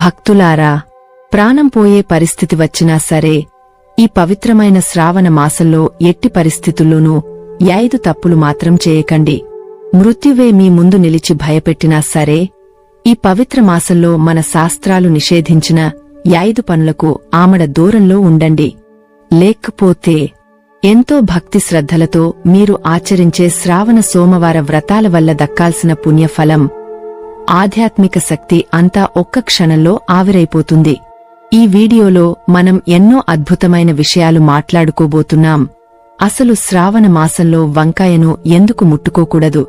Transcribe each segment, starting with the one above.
భక్తులారా, ప్రాణం పోయే పరిస్థితి వచ్చినా సరే ఈ పవిత్రమైన శ్రావణ మాసంలో ఎట్టి పరిస్థితుల్లోనూ 5 తప్పులు మాత్రం చేయకండి. మృత్యువే మీ ముందు నిలిచి భయపెట్టినా సరే ఈ పవిత్ర మాసంలో మన శాస్త్రాలు నిషేధించిన 5 పనులకు ఆమడ దూరంలో ఉండండి. లేకపోతే ఎంతో భక్తి శ్రద్ధలతో మీరు ఆచరించే శ్రావణ సోమవార వ్రతాల వల్ల దక్కాల్సిన పుణ్యఫలం, ఆధ్యాత్మిక శక్తి అంతా ఒక్క క్షణంలో ఆవిరైపోతుంది. ఈ వీడియోలో మనం ఎన్నో అద్భుతమైన విషయాలు మాట్లాడుకోబోతున్నాం. అసలు శ్రావణ మాసంలో వంకాయను ఎందుకు ముట్టుకోకూడదు?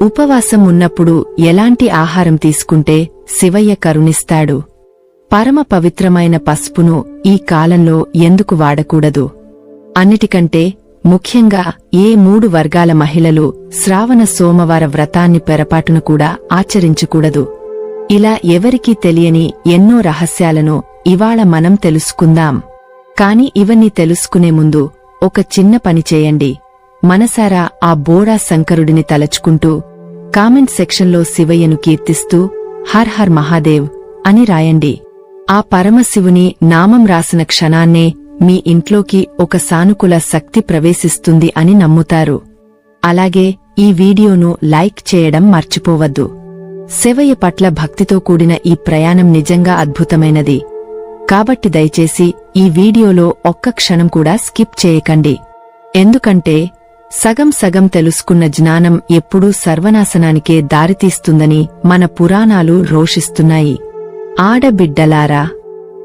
ఉపవాసం ఉన్నప్పుడు ఎలాంటి ఆహారం తీసుకుంటే శివయ్య కరుణిస్తాడు? పరమ పవిత్రమైన పసుపును ఈ కాలంలో ఎందుకు వాడకూడదు? అన్నిటికంటే ముఖ్యంగా ఏ 3 వర్గాల మహిళలు శ్రావణ సోమవార వ్రతాన్ని పొరపాటున కూడా ఆచరించకూడదు? ఇలా ఎవరికీ తెలియని ఎన్నో రహస్యాలను ఇవాళ మనం తెలుసుకుందాం. కాని ఇవన్నీ తెలుసుకునే ముందు ఒక చిన్న పని చేయండి. మనసారా ఆ బోడా శంకరుడిని తలచుకుంటూ కామెంట్ సెక్షన్లో శివయ్యను కీర్తిస్తూ హర్ హర్ మహాదేవ్ అని రాయండి. ఆ పరమశివుని నామం రాసిన క్షణాన్నే మీ ఇంట్లోకి ఒక సానుకూల శక్తి ప్రవేశిస్తుంది అని నమ్ముతారు. అలాగే ఈ వీడియోను లైక్ చేయడం మర్చిపోవద్దు. శివయ్య పట్ల భక్తితో కూడిన ఈ ప్రయాణం నిజంగా అద్భుతమైనది. కాబట్టి దయచేసి ఈ వీడియోలో ఒక్క క్షణం కూడా స్కిప్ చేయకండి. ఎందుకంటే సగం తెలుసుకున్న జ్ఞానం ఎప్పుడూ సర్వనాశనానికే దారితీస్తుందని మన పురాణాలు రోషిస్తున్నాయి. ఆడబిడ్డలారా,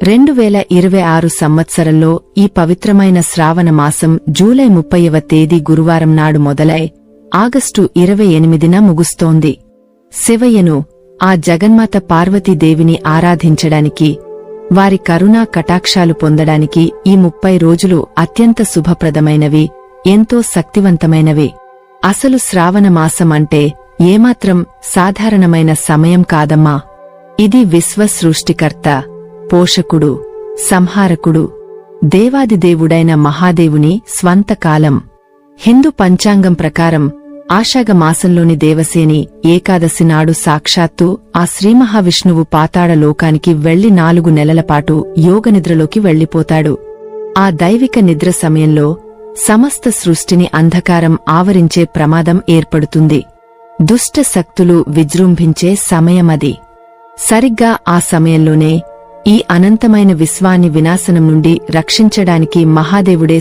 2026 సంవత్సరంలో ఈ పవిత్రమైన శ్రావణ మాసం జూలై 30వ తేదీ గురువారం నాడు మొదలై ఆగస్టు 28న ముగుస్తోంది. శివయ్యను, ఆ జగన్మాత పార్వతీదేవిని ఆరాధించడానికి, వారి కరుణా కటాక్షాలు పొందడానికి ఈ 30 రోజులు అత్యంత శుభప్రదమైనవి, ఎంతో శక్తివంతమైనవి. అసలు శ్రావణ మాసం అంటే ఏమాత్రం సాధారణమైన సమయం కాదమ్మా. ఇది విశ్వ సృష్టికర్త, పోషకుడు, సంహారకుడు, దేవాదిదేవుడైన మహాదేవుని స్వంత కాలం. హిందూ పంచాంగం ప్రకారం ఆషాఢ మాసంలోని దేవసేని ఏకాదశి నాడు సాక్షాత్తు ఆ శ్రీమహావిష్ణువు పాతాళ లోకానికి వెళ్లి 4 నెలలపాటు యోగనిద్రలోకి వెళ్లిపోతాడు. ఆ దైవిక నిద్ర సమయంలో సమస్త సృష్టిని అంధకారం ఆవరించే ప్రమాదం ఏర్పడుతుంది. దుష్ట శక్తులు విజృంభించే సమయమది. సరిగ్గా ఆ సమయంలోనే ఈ అనంతమైన విశ్వాన్ని వినాశనం నుండి రక్షించడానికి మహాదేవుడే